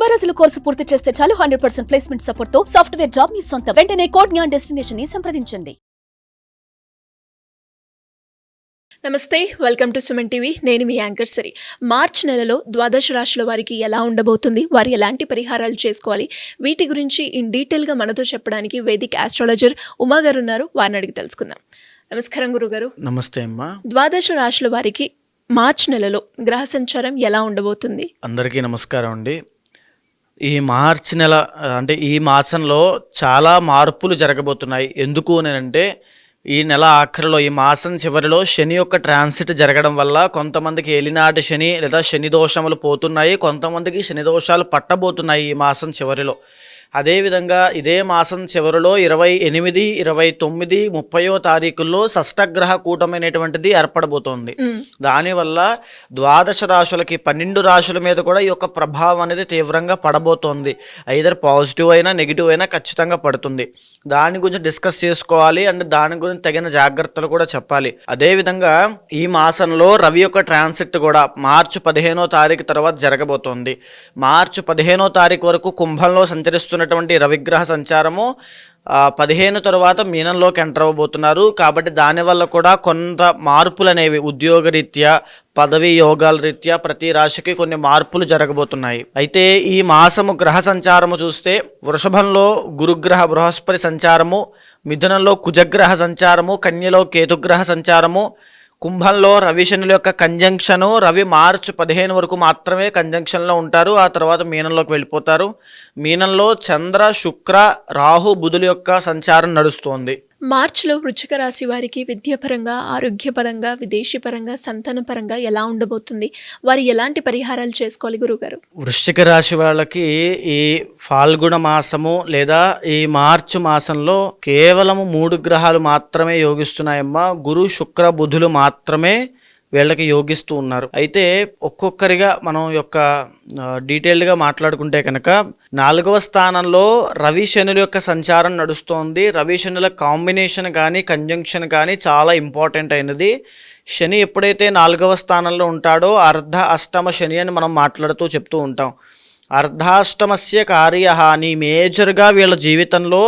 90 రోజుల కోర్సు పూర్తి చేస్తే చాలు 100% ప్లేస్మెంట్ సపోర్ట్ తో సాఫ్ట్వేర్ జాబ్ మీ సొంతం. వెంటనే కోడ్ జ్ఞాన్ డెస్టినేషన్ ని సంప్రదించండి. నమస్తే, వెల్కమ్ టు సుమన్ టీవీ. నేను మీ యాంకర్ సరి. మార్చ్ నెలలో ద్వాదశ రాశుల వారికి ఎలా ఉండబోతుంది, వారు ఎలాంటి పరిహారాలు చేసుకోవాలి, వీటి గురించి ఇన్ డీటెయిల్గా మనతో చెప్పడానికి వేదిక్ ఆస్ట్రాలజర్ ఉమా గారు ఉన్నారు. వారిని అడిగి తెలుసుకుందాం. నమస్కారం గురుగారు. నమస్తే అమ్మా. ద్వాదశ రాశుల వారికి మార్చ్ నెలలో గ్రహ సంచారం ఎలా ఉండబోతుంది? అందరికీ నమస్కారం అండి. ఈ మార్చి నెల అంటే ఈ మాసంలో చాలా మార్పులు జరగబోతున్నాయి. ఎందుకు అంటే ఈ నెల ఆఖరిలో, ఈ మాసం చివరిలో శని యొక్క ట్రాన్సిట్ జరగడం వల్ల కొంతమందికి ఏలినాటి శని లేదా శని దోషములు పోతున్నాయి, కొంతమందికి శని దోషాలు పట్టబోతున్నాయి ఈ మాసం చివరిలో. అదేవిధంగా ఇదే మాసం చివరిలో 28, 29, 30వ తారీఖుల్లో షష్టగ్రహ కూటమైనటువంటిది ఏర్పడబోతోంది. దానివల్ల ద్వాదశ రాశులకి 12 రాశుల మీద కూడా ఈ యొక్క ప్రభావం అనేది తీవ్రంగా పడబోతోంది. ఐదర్ పాజిటివ్ అయినా నెగిటివ్ అయినా ఖచ్చితంగా పడుతుంది. దాని గురించి డిస్కస్ చేసుకోవాలి అండ్ దాని గురించి తగిన జాగ్రత్తలు కూడా చెప్పాలి. అదేవిధంగా ఈ మాసంలో రవి యొక్క ట్రాన్సిట్ కూడా మార్చి 15వ తారీఖు తర్వాత జరగబోతోంది. మార్చి 15వ తారీఖు వరకు కుంభంలో సంచరిస్తున్నటువంటి రవిగ్రహ సంచారము 15 తర్వాత మీనంలోకి ఎంటర్ అవ్వబోతున్నారు. కాబట్టి దానివల్ల కూడా కొంత మార్పులు అనేవి ఉద్యోగరీత్యా, పదవి యోగాల రీత్యా ప్రతి రాశికి కొన్ని మార్పులు జరగబోతున్నాయి. అయితే ఈ మాసము గ్రహ సంచారము చూస్తే వృషభంలో గురుగ్రహ బృహస్పతి సంచారము, మిథునంలో కుజగ్రహ సంచారము, కన్యలో కేతుగ్రహ సంచారము, కుంభంలో రవి శనుల యొక్క కంజంక్షను. రవి మార్చి 15 వరకు మాత్రమే కంజంక్షన్లో ఉంటారు, ఆ తర్వాత మీనంలోకి వెళ్ళిపోతారు. మీనంలో చంద్ర, శుక్ర, రాహు, బుధుల యొక్క సంచారం నడుస్తోంది. మార్చిలో వృశ్చిక రాశి వారికి విద్యాపరంగా, ఆరోగ్యపరంగా, విదేశీపరంగా, సంతానపరంగా ఎలా ఉండబోతుంది, వారు ఎలాంటి పరిహారాలు చేసుకోవాలి గురుగారు? వృశ్చిక రాశి వాళ్ళకి ఈ ఫాల్గుణ మాసము లేదా ఈ మార్చి మాసంలో కేవలము 3 గ్రహాలు మాత్రమే యోగిస్తున్నాయమ్మా. గురు, శుక్ర, బుధులు మాత్రమే వీళ్ళకి యోగిస్తూ ఉన్నారు. అయితే ఒక్కొక్కరిగా మనం యొక్క డీటెయిల్డ్గా మాట్లాడుకుంటే కనుక 4వ స్థానంలో రవి శనుల యొక్క సంచారం నడుస్తోంది. రవి శనుల కాంబినేషన్ కానీ కంజంక్షన్ కానీ చాలా ఇంపార్టెంట్ అయినది. శని ఎప్పుడైతే 4వ స్థానంలో ఉంటాడో అర్ధ అష్టమ శని అని మనం మాట్లాడుతూ చెప్తూ ఉంటాం. అర్ధాష్టమస్య కార్యహాని, మేజర్గా వీళ్ళ జీవితంలో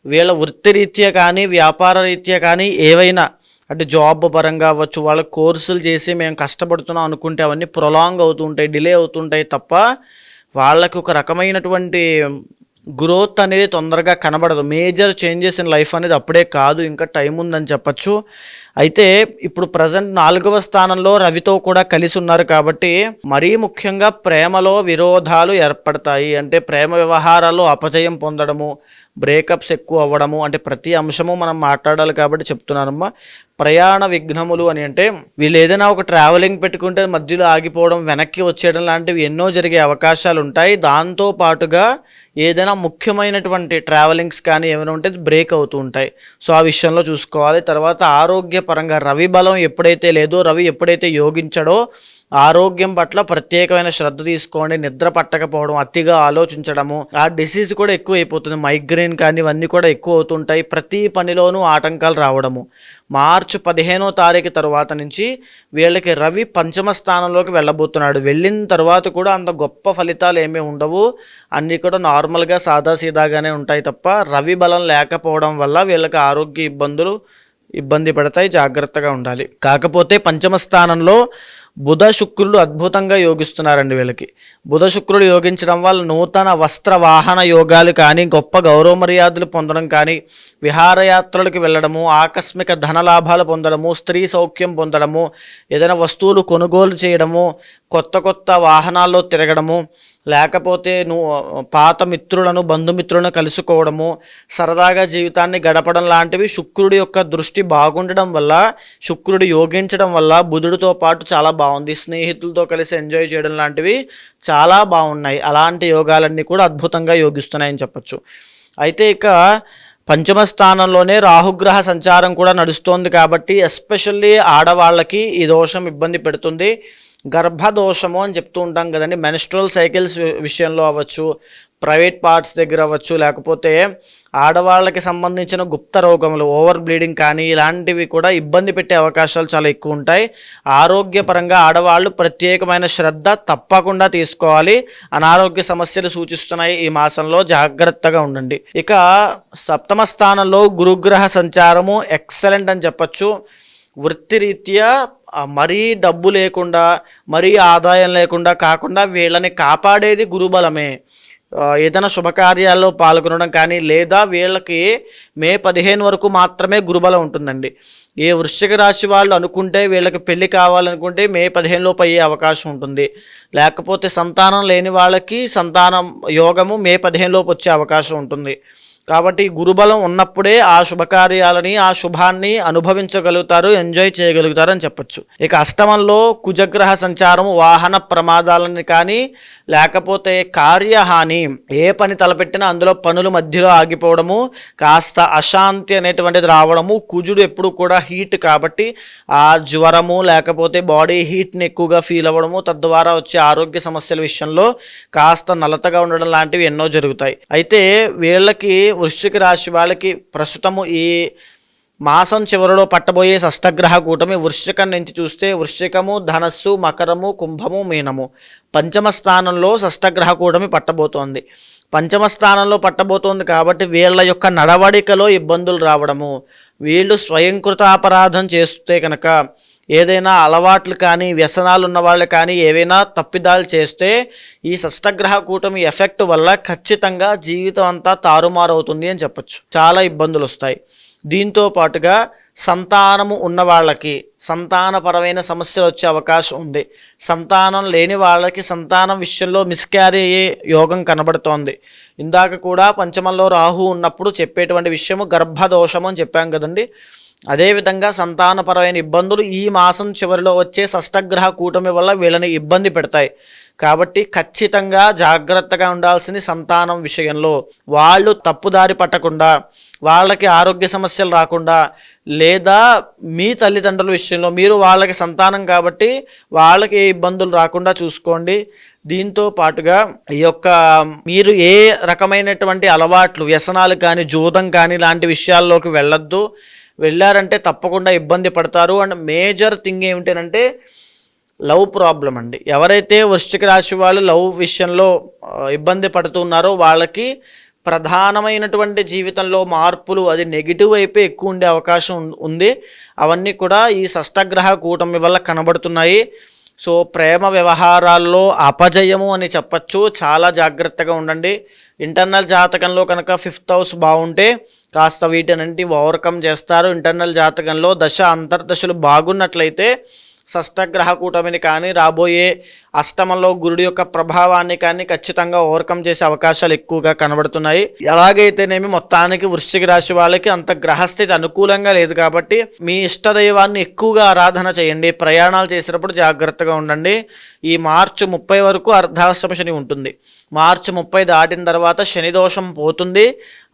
వీళ్ళ వృత్తిరీత్యా కానీ వ్యాపార రీత్యా కానీ ఏవైనా అంటే జాబ్ పరంగా అవ్వచ్చు, వాళ్ళ కోర్సులు చేసి మేము కష్టపడుతున్నాం అనుకుంటే అవన్నీ ప్రొలాంగ్ అవుతుంటాయి, డిలే అవుతుంటాయి తప్ప వాళ్ళకి ఒక రకమైనటువంటి గ్రోత్ అనేది తొందరగా కనబడదు. మేజర్ చేంజెస్ ఇన్ లైఫ్ అనేది అప్పుడే కాదు, ఇంకా టైం ఉందని చెప్పచ్చు. అయితే ఇప్పుడు ప్రజెంట్ 4వ స్థానంలో రవితో కూడా కలిసి ఉన్నారు కాబట్టి మరీ ముఖ్యంగా ప్రేమలో విరోధాలు ఏర్పడతాయి. అంటే ప్రేమ వ్యవహారాల్లో అపజయం పొందడము, బ్రేకప్స్ ఎక్కువ అవ్వడము, అంటే ప్రతి అంశము మనం మాట్లాడాలి కాబట్టి చెప్తున్నానమ్మా. ప్రయాణ విఘ్నములు అని అంటే వీళ్ళు ఏదైనా ఒక ట్రావెలింగ్ పెట్టుకుంటే మధ్యలో ఆగిపోవడం, వెనక్కి వచ్చేయడం లాంటివి ఎన్నో జరిగే అవకాశాలు ఉంటాయి. దాంతో పాటుగా ఏదైనా ముఖ్యమైనటువంటి ట్రావెలింగ్స్ కానీ ఏమైనా ఉంటే బ్రేక్ అవుతూ ఉంటాయి. సో ఆ విషయంలో చూసుకోవాలి. తర్వాత ఆరోగ్యపరంగా రవి బలం ఎప్పుడైతే లేదో, రవి ఎప్పుడైతే యోగించడో ఆరోగ్యం పట్ల ప్రత్యేకమైన శ్రద్ధ తీసుకోండి. నిద్ర పట్టకపోవడం, అతిగా ఆలోచించడము, ఆ డిసీజ్ కూడా ఎక్కువ అయిపోతుంది. మైగ్రేన్ కానీ ఇవన్నీ కూడా ఎక్కువ అవుతుంటాయి. ప్రతి పనిలోనూ ఆటంకాలు రావడము. మార్చి 15వ తారీఖు తర్వాత నుంచి వీళ్ళకి రవి 5వ స్థానంలోకి వెళ్ళబోతున్నాడు. వెళ్ళిన తర్వాత కూడా అంత గొప్ప ఫలితాలు ఏమీ ఉండవు, అన్నీ కూడా నార్మల్గా సాదాసీదాగానే ఉంటాయి తప్ప రవి బలం లేకపోవడం వల్ల వీళ్ళకి ఆరోగ్య ఇబ్బంది పడతాయి. జాగ్రత్తగా ఉండాలి. కాకపోతే 5వ స్థానంలో బుధ శుక్రులు అద్భుతంగా యోగిస్తున్నారండి. వీళ్ళకి బుధ శుక్రులు యోగించడం వల్ల నూతన వస్త్ర వాహన యోగాలు కానీ, గొప్ప గౌరవ మర్యాదలు పొందడం కానీ, విహారయాత్రలకు వెళ్ళడము, ఆకస్మిక ధనలాభాలు పొందడము, స్త్రీ సౌఖ్యం పొందడము, ఏదైనా వస్తువులు కొనుగోలు చేయడము, కొత్త వాహనాల్లో తిరగడము, లేకపోతే పాత మిత్రులను, బంధుమిత్రులను కలుసుకోవడము, సరదాగా జీవితాన్ని గడపడం లాంటివి శుక్రుడి యొక్క దృష్టి బాగుండడం వల్ల, శుక్రుడు యోగించడం వల్ల బుధుడితో పాటు చాలా బాగుంది. స్నేహితులతో కలిసి ఎంజాయ్ చేయడం లాంటివి చాలా బాగున్నాయి. అలాంటి యోగాలన్నీ కూడా అద్భుతంగా యోగిస్తున్నాయని చెప్పచ్చు. అయితే ఇక 5వ స్థానంలోనే రాహుగ్రహ సంచారం కూడా నడుస్తోంది కాబట్టి ఎస్పెషల్లీ ఆడవాళ్ళకి ఈ దోషం ఇబ్బంది పెడుతుంది. గర్భదోషము అని చెప్తూ ఉంటాం కదండి. మెన్స్ట్రల్ సైకిల్స్ విషయంలో అవ్వచ్చు, ప్రైవేట్ పార్ట్స్ దగ్గర అవ్వచ్చు, లేకపోతే ఆడవాళ్ళకి సంబంధించిన గుప్త రోగములు, ఓవర్ బ్లీడింగ్ కానీ ఇలాంటివి కూడా ఇబ్బంది పెట్టే అవకాశాలు చాలా ఎక్కువ ఉంటాయి. ఆరోగ్యపరంగా ఆడవాళ్ళు ప్రత్యేకమైన శ్రద్ధ తప్పకుండా తీసుకోవాలి. అనారోగ్య సమస్యలు సూచిస్తున్నాయి ఈ మాసంలో, జాగ్రత్తగా ఉండండి. ఇక సప్తమ స్థానంలో గురుగ్రహ సంచారము ఎక్సలెంట్ అని చెప్పచ్చు. వృత్తిరీత్యా మరీ డబ్బు లేకుండా, మరీ ఆదాయం లేకుండా కాకుండా వీళ్ళని కాపాడేది గురుబలమే. ఏదైనా శుభకార్యాల్లో పాల్గొనడం కానీ, లేదా వీళ్ళకి మే 15 వరకు మాత్రమే గురుబలం ఉంటుందండి. ఏ వృశ్చిక రాశి వాళ్ళు అనుకుంటే వీళ్ళకి పెళ్లి కావాలనుకుంటే మే 15 లోపు అయ్యే అవకాశం ఉంటుంది. లేకపోతే సంతానం లేని వాళ్ళకి సంతానం యోగము మే 15 లోపు వచ్చే అవకాశం ఉంటుంది. కాబట్టి గురుబలం ఉన్నప్పుడే ఆ శుభకార్యాలని, ఆ శుభాన్ని అనుభవించగలుగుతారు, ఎంజాయ్ చేయగలుగుతారు అని చెప్పచ్చు. ఇక అష్టమంలో కుజగ్రహ సంచారం వాహన ప్రమాదాలని కానీ, లేకపోతే కార్యహాని, ఏ పని తలపెట్టినా అందులో పనులు మధ్యలో ఆగిపోవడము, కాస్త అశాంతి అనేటువంటిది రావడము. కుజుడు ఎప్పుడు కూడా హీట్ కాబట్టి ఆ జ్వరము లేకపోతే బాడీ హీట్ని ఎక్కువగా ఫీల్ అవ్వడము, తద్వారా వచ్చే ఆరోగ్య సమస్యల విషయంలో కాస్త నలతగా ఉండడం లాంటివి ఎన్నో జరుగుతాయి. అయితే వీళ్ళకి వృశ్చిక రాశి వాళ్ళకి ప్రస్తుతము ఈ మాసం చివరిలో పట్టబోయే షష్టగ్రహ కూటమి వృశ్చికం నుంచి చూస్తే వృశ్చికము, ధనస్సు, మకరము, కుంభము, మీనము పంచమ స్థానంలో షష్టగ్రహ కూటమి పట్టబోతోంది. పంచమ స్థానంలో పట్టబోతోంది కాబట్టి వీళ్ళ యొక్క నడవడికలో ఇబ్బందులు రావడము, వీళ్ళు స్వయంకృత అపరాధం చేస్తే కనుక, ఏదైనా అలవాట్లు కానీ వ్యసనాలు ఉన్న వాళ్ళు కానీ ఏవైనా తప్పిదాలు చేస్తే ఈ షష్టగ్రహ కూటమి ఎఫెక్ట్ వల్ల ఖచ్చితంగా జీవితం అంతా తారుమారవుతుంది అని చెప్పచ్చు. చాలా ఇబ్బందులు వస్తాయి. దీంతో పాటుగా సంతానము ఉన్న వాళ్ళకి సంతానపరమైన సమస్యలు వచ్చే అవకాశం ఉంది. సంతానం లేని వాళ్ళకి సంతానం విషయంలో మిస్క్యారీ అయ్యే యోగం కనబడుతోంది. ఇందాక కూడా పంచమంలో రాహు ఉన్నప్పుడు చెప్పేటువంటి విషయము గర్భదోషము అని చెప్పాం కదండి. అదేవిధంగా సంతానపరమైన ఇబ్బందులు ఈ మాసం చివరిలో వచ్చే షష్టగ్రహ కూటమి వల్ల వీళ్ళని ఇబ్బంది పెడతాయి. కాబట్టి ఖచ్చితంగా జాగ్రత్తగా ఉండాల్సింది సంతానం విషయంలో. వాళ్ళు తప్పుదారి పట్టకుండా, వాళ్ళకి ఆరోగ్య సమస్యలు రాకుండా, లేదా మీ తల్లిదండ్రుల విషయంలో మీరు వాళ్ళకి సంతానం కాబట్టి వాళ్ళకి ఏ ఇబ్బందులు రాకుండా చూసుకోండి. దీంతో పాటుగా ఈ యొక్క మీరు ఏ రకమైనటువంటి అలవాట్లు, వ్యసనాలు కానీ, జూదం కానీ లాంటి విషయాల్లోకి వెళ్ళొద్దు. వెళ్ళారంటే తప్పకుండా ఇబ్బంది పడతారు. అండ్ మేజర్ థింగ్ ఏమిటంటే లవ్ ప్రాబ్లం అండి. ఎవరైతే వృశ్చిక రాశి వాళ్ళు లవ్ విషయంలో ఇబ్బంది పడుతున్నారో వాళ్ళకి ప్రధానమైనటువంటి జీవితంలో మార్పులు, అది నెగిటివ్ వైపే ఎక్కువ ఉండే అవకాశం ఉంది. అవన్నీ కూడా ఈ షష్టగ్రహ కూటమి వల్ల కనబడుతున్నాయి. సో ప్రేమ వ్యవహారాల్లో అపజయము అని చెప్పచ్చు. చాలా జాగ్రత్తగా ఉండండి. ఇంటర్నల్ జాతకంలో కనుక 5th హౌస్ బాగుంటే కాస్త వీటినంటి ఓవర్కమ్ చేస్తారు. ఇంటర్నల్ జాతకంలో దశ అంతర్దశలు బాగున్నట్లయితే షష్టగ్రహ కూటమిని కానీ, రాబోయే అష్టమంలో గురుడి యొక్క ప్రభావాన్ని కానీ ఖచ్చితంగా ఓవర్కమ్ చేసే అవకాశాలు ఎక్కువగా కనబడుతున్నాయి. ఎలాగైతేనేమి మొత్తానికి వృశ్చిక రాశి వాళ్ళకి అంత గ్రహస్థితి అనుకూలంగా లేదు కాబట్టి మీ ఇష్టదైవాన్ని ఎక్కువగా ఆరాధన చేయండి. ప్రయాణాలు చేసేటప్పుడు జాగ్రత్తగా ఉండండి. ఈ మార్చి 30 వరకు అర్ధాష్టమ శని ఉంటుంది. మార్చి 30 దాటిన తర్వాత శని దోషం పోతుంది.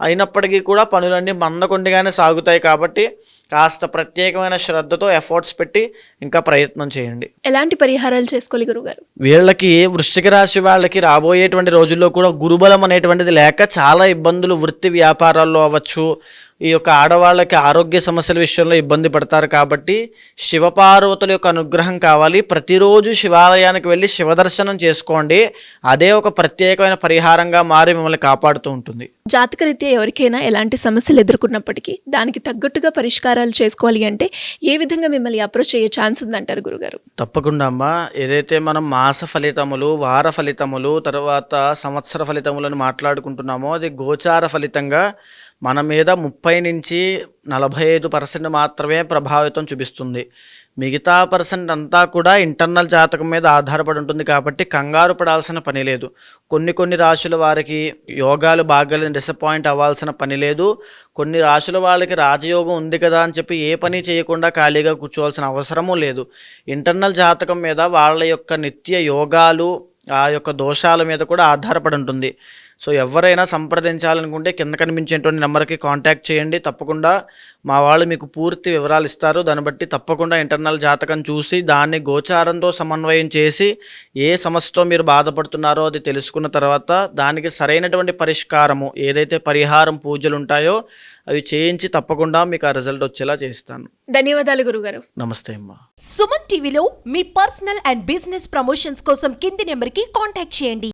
అయినప్పటికీ కూడా పనులన్నీ మందకొండిగానే సాగుతాయి కాబట్టి కాస్త ప్రత్యేకమైన శ్రద్ధతో ఎఫర్ట్స్ పెట్టి ఇంకా ప్రయత్నం చేయండి. ఎలాంటి పరిహారాలు చేసుకోవాలి గురుగారు? వీళ్ళకి వృశ్చిక రాశి వాళ్ళకి రాబోయేటువంటి రోజుల్లో కూడా గురుబలం అనేటువంటిది లేక చాలా ఇబ్బందులు, వృత్తి వ్యాపారాల్లో అవ్వచ్చు, ఈ యొక్క ఆడవాళ్ళకి ఆరోగ్య సమస్యల విషయంలో ఇబ్బంది పడతారు. కాబట్టి శివపార్వతుల యొక్క అనుగ్రహం కావాలి. ప్రతిరోజు శివాలయానికి వెళ్ళి శివదర్శనం చేసుకోండి. అదే ఒక ప్రత్యేకమైన పరిహారంగా మారి మిమ్మల్ని కాపాడుతూ ఉంటుంది. జాతకరీత్యా ఎవరికైనా ఎలాంటి సమస్యలు ఎదుర్కొన్నప్పటికీ దానికి తగ్గట్టుగా పరిష్కారాలు చేసుకోవాలి అంటే ఏ విధంగా మిమ్మల్ని అప్రోచ్ అయ్యే ఛాన్స్ ఉందంటారు గురుగారు? తప్పకుండా అమ్మా. ఏదైతే మనం మాస ఫలితములు, వార ఫలితములు, తర్వాత సంవత్సర ఫలితములను మాట్లాడుకుంటున్నామో అది గోచార ఫలితంగా మన మీద 30 నుంచి 45% మాత్రమే ప్రభావితం చూపిస్తుంది. మిగతా పర్సెంట్ అంతా కూడా ఇంటర్నల్ జాతకం మీద ఆధారపడి ఉంటుంది. కాబట్టి కంగారు పడాల్సిన పని లేదు. కొన్ని రాశుల వారికి యోగాలు బాగాలేని డిసప్పాయింట్ అవ్వాల్సిన పని లేదు. కొన్ని రాశుల వాళ్ళకి రాజయోగం ఉంది కదా అని చెప్పి ఏ పని చేయకుండా ఖాళీగా కూర్చోవాల్సిన అవసరమూ లేదు. ఇంటర్నల్ జాతకం మీద వాళ్ళ యొక్క నిత్య యోగాలు, ఆ యొక్క దోషాల మీద కూడా ఆధారపడి ఉంటుంది. సో ఎవరైనా సంప్రదించాలనుకుంటే కింద కనిపించేటువంటి నెంబర్కి కాంటాక్ట్ చేయండి. తప్పకుండా మా వాళ్ళు మీకు పూర్తి వివరాలు ఇస్తారు. దాన్ని బట్టి తప్పకుండా ఇంటర్నల్ జాతకం చూసి దాన్ని గోచారంతో సమన్వయం చేసి ఏ సమస్యతో మీరు బాధపడుతున్నారో అది తెలుసుకున్న తర్వాత దానికి సరైనటువంటి పరిష్కారము ఏదైతే పరిహారం పూజలు ఉంటాయో అవి చేయించి తప్పకుండా మీకు ఆ రిజల్ట్ వచ్చేలా చేస్తాను. ధన్యవాదాలు గురుగారు. నమస్తే అమ్మా. సుమన్ టీవీలో మీ పర్సనల్ అండ్ బిజినెస్ ప్రమోషన్స్ కోసం కింది నెంబర్కి కాంటాక్ట్ చేయండి.